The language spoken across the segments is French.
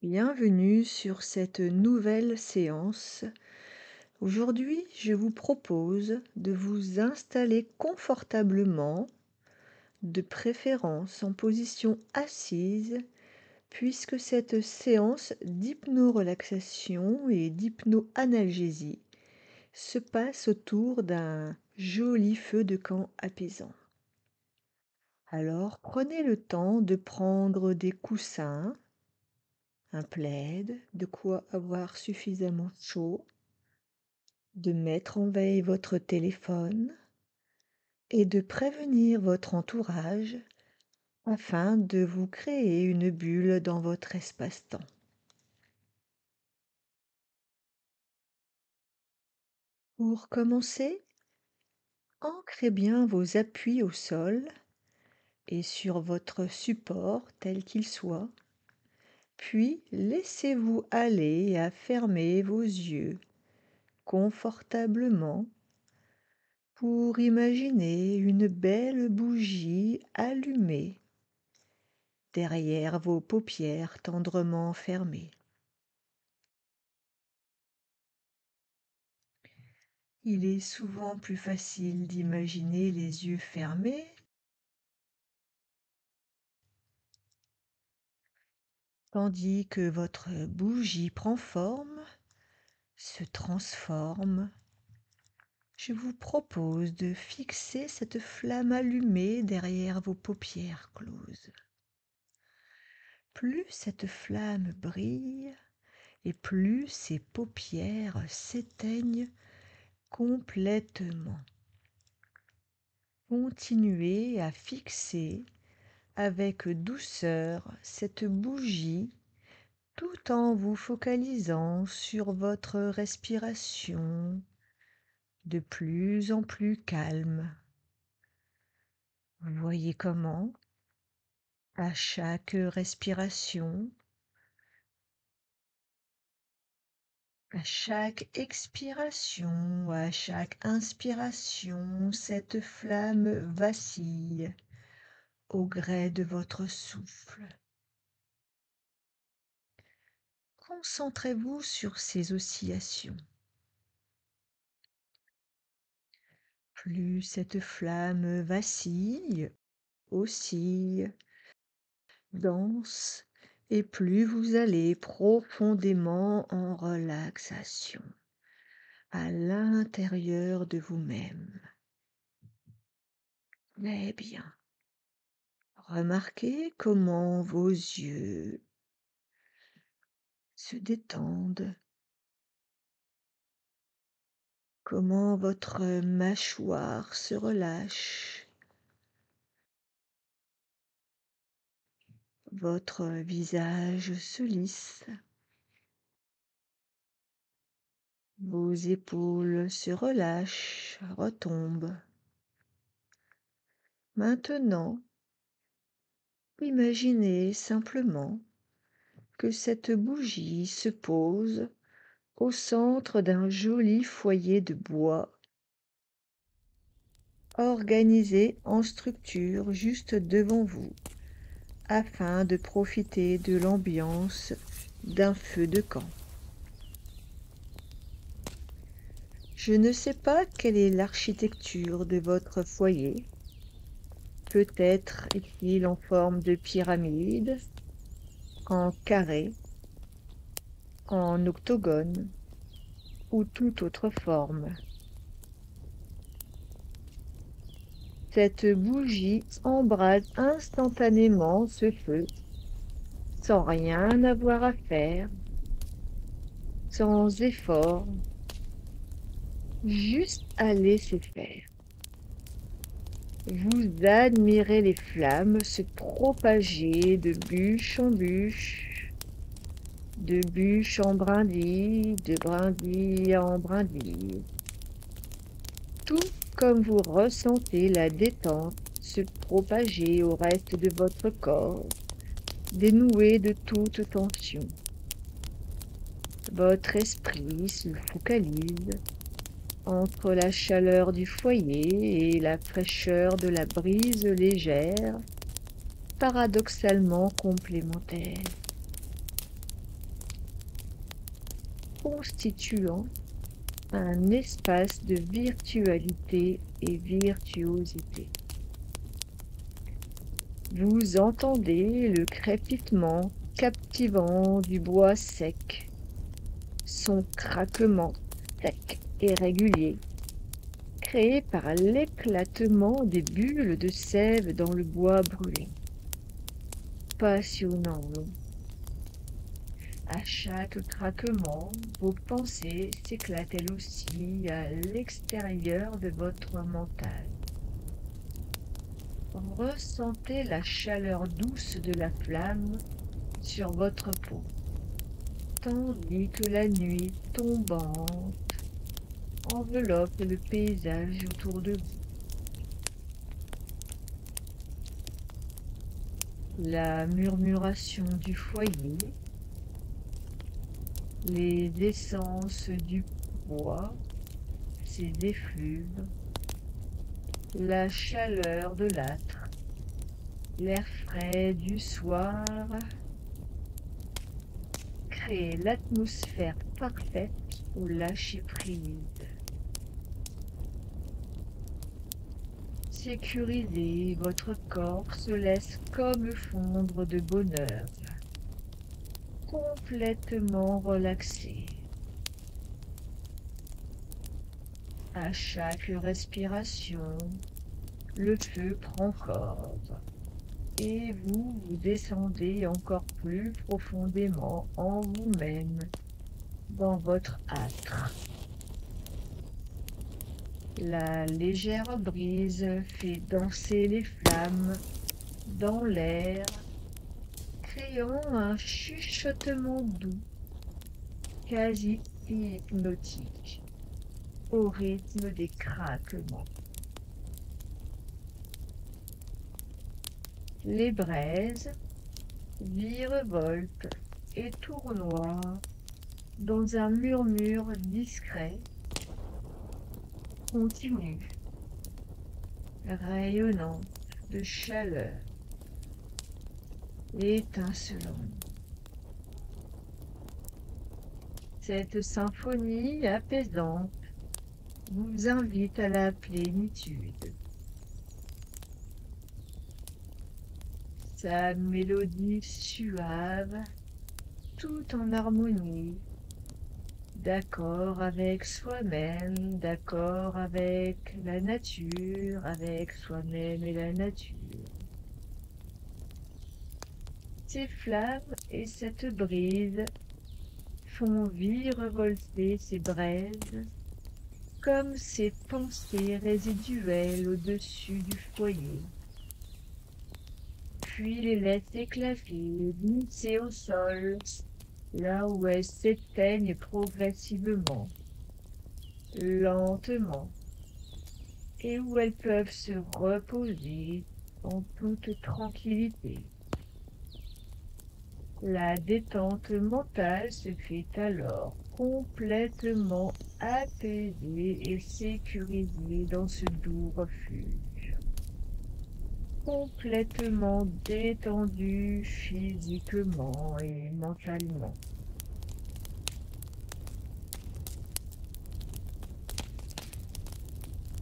Bienvenue sur cette nouvelle séance. Aujourd'hui, je vous propose de vous installer confortablement, de préférence en position assise, puisque cette séance d'hypnorelaxation et d'hypnoanalgésie se passe autour d'un joli feu de camp apaisant. Alors, prenez le temps de prendre des coussins, un plaid, de quoi avoir suffisamment chaud, de mettre en veille votre téléphone et de prévenir votre entourage afin de vous créer une bulle dans votre espace-temps. Pour commencer, ancrez bien vos appuis au sol et sur votre support tel qu'il soit, puis laissez-vous aller à fermer vos yeux confortablement pour imaginer une belle bougie allumée derrière vos paupières tendrement fermées. Il est souvent plus facile d'imaginer les yeux fermés, tandis que votre bougie prend forme, se transforme. Je vous propose de fixer cette flamme allumée derrière vos paupières closes. Plus cette flamme brille, et plus ces paupières s'éteignent complètement. Continuez à fixer avec douceur cette bougie tout en vous focalisant sur votre respiration de plus en plus calme. Vous voyez comment, à chaque respiration, à chaque expiration, à chaque inspiration, cette flamme vacille au gré de votre souffle. Concentrez-vous sur ces oscillations. Plus cette flamme vacille, oscille, danse, et plus vous allez profondément en relaxation à l'intérieur de vous-même. Mais bien, remarquez comment vos yeux se détendent, comment votre mâchoire se relâche, votre visage se lisse, vos épaules se relâchent, retombent. Maintenant, imaginez simplement que cette bougie se pose au centre d'un joli foyer de bois organisé en structure juste devant vous, afin de profiter de l'ambiance d'un feu de camp. Je ne sais pas quelle est l'architecture de votre foyer. Peut-être est-il en forme de pyramide, en carré, en octogone ou toute autre forme. Cette bougie embrase instantanément ce feu, sans rien avoir à faire, sans effort, juste à laisser faire. Vous admirez les flammes se propager de bûche en bûche, de bûche en brindille, de brindille en brindille. Tout comme vous ressentez la détente se propager au reste de votre corps, dénoué de toute tension. Votre esprit se focalise entre la chaleur du foyer et la fraîcheur de la brise légère, paradoxalement complémentaires. constituant un espace de virtualité et virtuosité. Vous entendez le crépitement captivant du bois sec, son craquement sec et régulier, créé par l'éclatement des bulles de sève dans le bois brûlé. Passionnant. À chaque craquement, vos pensées s'éclatent elles aussi à l'extérieur de votre mental. Ressentez la chaleur douce de la flamme sur votre peau, tandis que la nuit tombante enveloppe le paysage autour de vous. La murmuration du foyer, les essences du bois, ses effluves, la chaleur de l'âtre, l'air frais du soir créent l'atmosphère parfaite pour lâcher prise. Sécurisé, votre corps se laisse comme fondre de bonheur, complètement relaxé. À chaque respiration, le feu prend corps et vous vous descendez encore plus profondément en vous-même, dans votre âtre. La légère brise fait danser les flammes dans l'air, créant un chuchotement doux, quasi hypnotique, au rythme des craquements. Les braises virevoltent et tournoient dans un murmure discret, continu, rayonnant de chaleur, étincelant. Cette symphonie apaisante vous invite à la plénitude. Sa mélodie suave, tout en harmonie, d'accord avec soi-même, d'accord avec la nature, avec soi-même et la nature. Ces flammes et cette brise font virevolter ces braises comme ces pensées résiduelles au-dessus du foyer, puis les laisse éclater, glisser au sol, là où elles s'éteignent progressivement, lentement, et où elles peuvent se reposer en toute tranquillité. La détente mentale se fait alors complètement apaisée et sécurisée dans ce doux refuge. Complètement détendu physiquement et mentalement.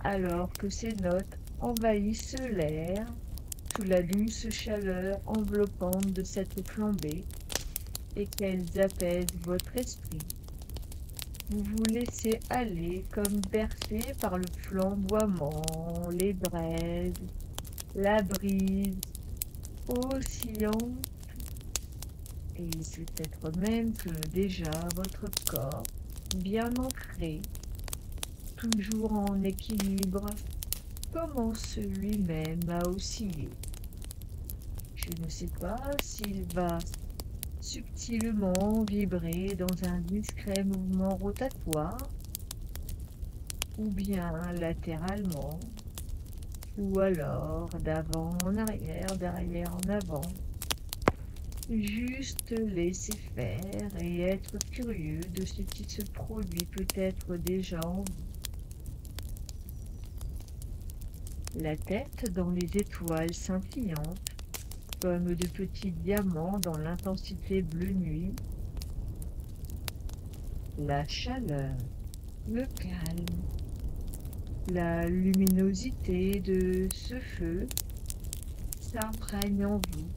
Alors que ces notes envahissent l'air, sous la douce chaleur enveloppante de cette flambée, et qu'elles apaisent votre esprit, vous vous laissez aller comme bercé par le flamboiement, les braises, la brise, oscillant, et peut-être même que déjà votre corps, bien ancré, toujours en équilibre, commence lui-même à osciller. Je ne sais pas s'il va subtilement vibrer dans un discret mouvement rotatoire, ou bien latéralement, ou alors d'avant en arrière, d'arrière en avant. Juste laisser faire et être curieux de ce qui se produit peut-être déjà en vous. La tête dans les étoiles scintillantes, comme de petits diamants dans l'intensité bleu nuit, la chaleur, le calme, la luminosité de ce feu s'imprègne en vous,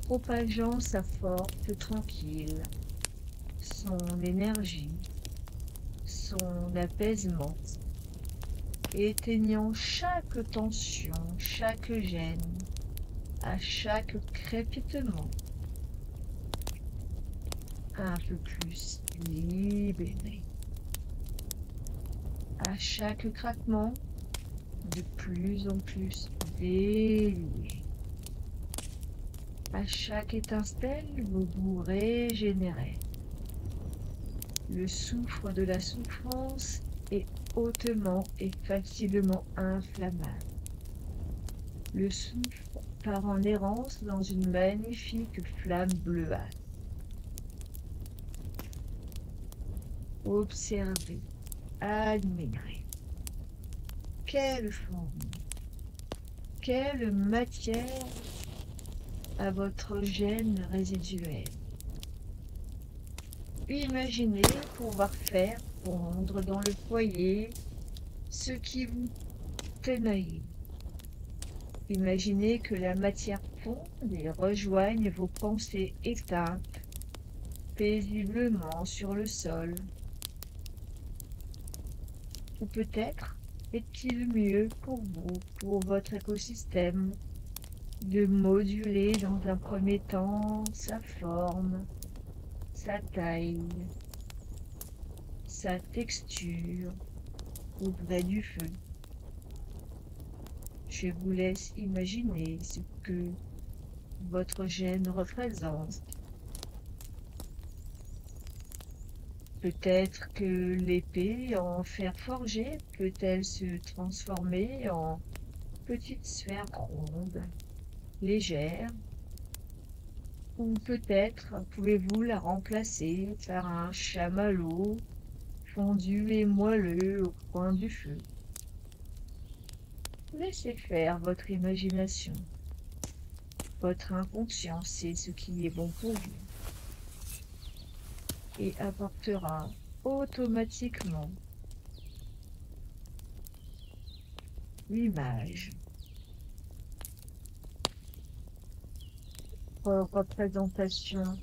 propageant sa force tranquille, son énergie, son apaisement, éteignant chaque tension, chaque gêne, à chaque crépitement, un peu plus libéré. À chaque craquement, de plus en plus délié. À chaque étincelle, vous vous régénérez. Le souffle de la souffrance est hautement et facilement inflammable. Le souffle part en errance dans une magnifique flamme bleuâtre. Observez, admirez. Quelle forme, quelle matière à votre gène résiduel. Imaginez pouvoir faire fondre dans le foyer ce qui vous tenaille. Imaginez que la matière fonde et rejoigne vos pensées éteintes paisiblement sur le sol. Ou peut-être est-il mieux pour vous, pour votre écosystème, de moduler dans un premier temps sa forme, sa taille, sa texture auprès du feu. Je vous laisse imaginer ce que votre gène représente. Peut-être que l'épée en fer forgé peut-elle se transformer en petite sphère ronde, légère, ou peut-être pouvez-vous la remplacer par un chamallow fondu et moelleux au coin du feu. Laissez faire votre imagination. Votre inconscient sait ce qui est bon pour vous et apportera automatiquement l'image, représentation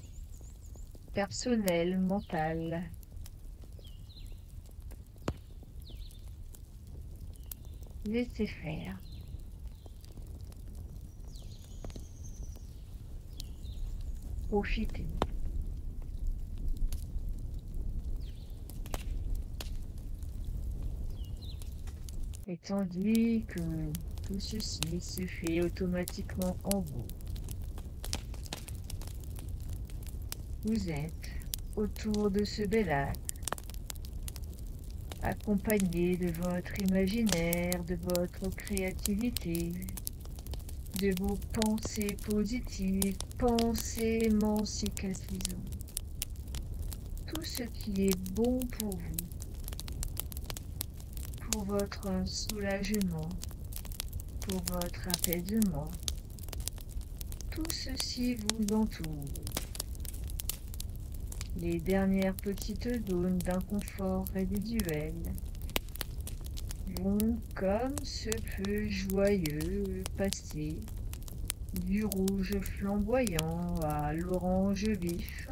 personnelle, mentale. Laissez faire. Profitez. Et tandis que tout ceci se fait automatiquement en vous, vous êtes autour de ce bel acte, accompagné de votre imaginaire, de votre créativité, de vos pensées positives, pensées cicatrisantes. Tout ce qui est bon pour vous, pour votre soulagement, pour votre apaisement. Tout ceci vous entoure. Les dernières petites zones d'inconfort résiduel vont, comme ce feu joyeux, passer du rouge flamboyant à l'orange vif,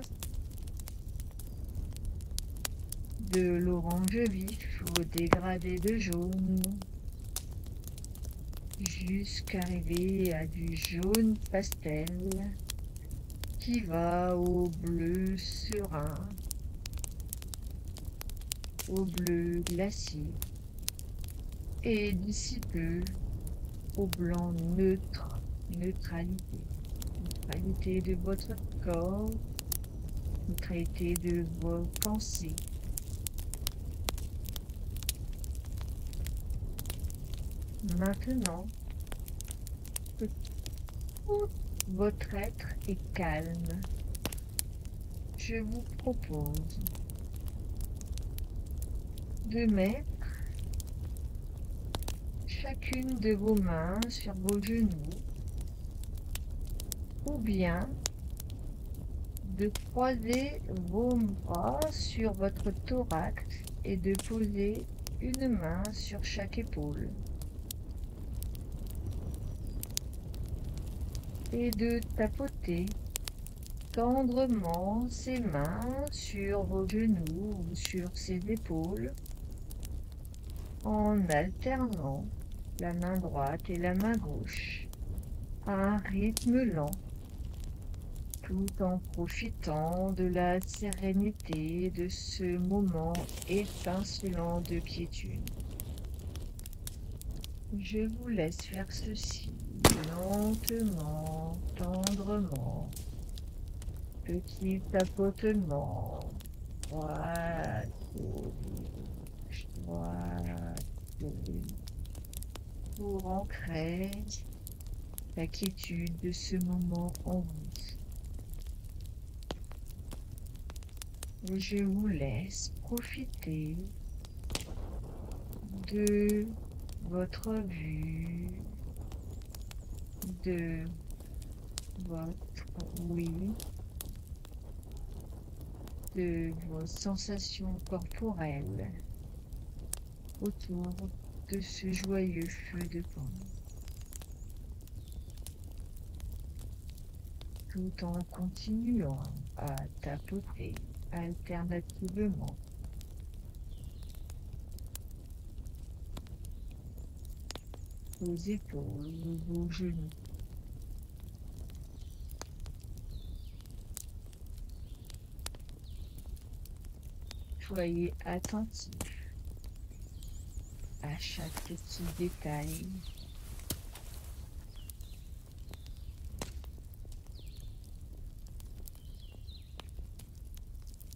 de l'orange vif au dégradé de jaune, jusqu'arriver à du jaune pastel qui va au bleu serein, au bleu glacier et d'ici peu au blanc neutre, neutralité de votre corps, neutralité de vos pensées. Maintenant que tout votre être est calme, je vous propose de mettre chacune de vos mains sur vos genoux ou bien de croiser vos bras sur votre thorax et de poser une main sur chaque épaule. Et de tapoter tendrement ses mains sur vos genoux ou sur ses épaules en alternant la main droite et la main gauche à un rythme lent, tout en profitant de la sérénité de ce moment étincelant de quiétude. Je vous laisse faire ceci lentement, tendrement, petit tapotement, droite, gauche, droite, gauche, pour ancrer la quiétude de ce moment en vous. Je vous laisse profiter de votre vue, de votre ouïe, de vos sensations corporelles autour de ce joyeux feu de camp, tout en continuant à tapoter alternativement vos épaules ou vos genoux. Soyez attentif à chaque petit détail.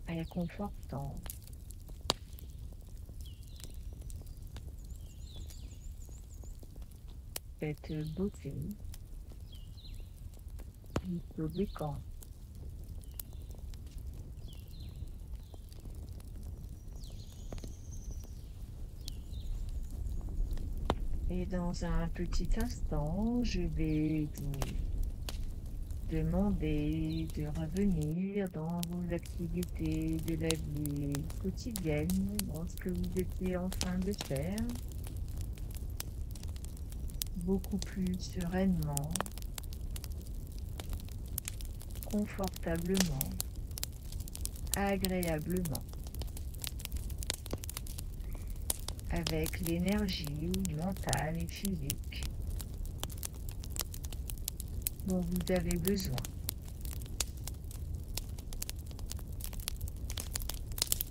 Réconfortant. Cette beauté jusqu'au décan. Et dans un petit instant, je vais vous demander de revenir dans vos activités de la vie quotidienne, dans ce que vous étiez en train de faire, beaucoup plus sereinement, confortablement, agréablement, avec l'énergie mentale et physique dont vous avez besoin.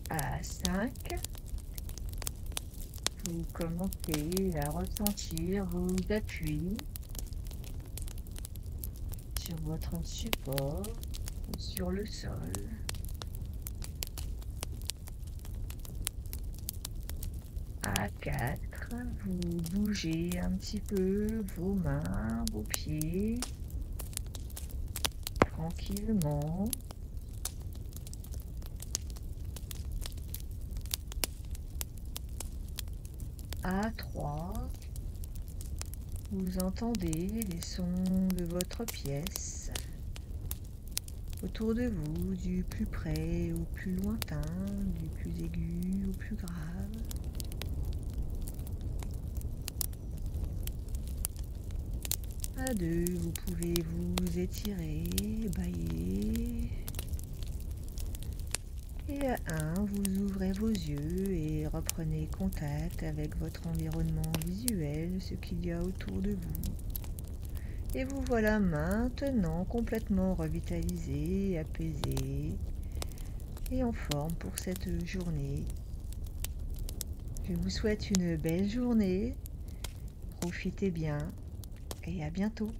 À 5, vous commencez à ressentir vos appuis sur votre support ou sur le sol. À 4, vous bougez un petit peu vos mains, vos pieds, tranquillement. À 3, vous entendez les sons de votre pièce autour de vous, du plus près au plus lointain, du plus aigu au plus grave. À 2, vous pouvez vous étirer, bâiller. Et à 1, vous ouvrez vos yeux et reprenez contact avec votre environnement visuel, ce qu'il y a autour de vous. Et vous voilà maintenant complètement revitalisé, apaisé et en forme pour cette journée. Je vous souhaite une belle journée, profitez bien et à bientôt.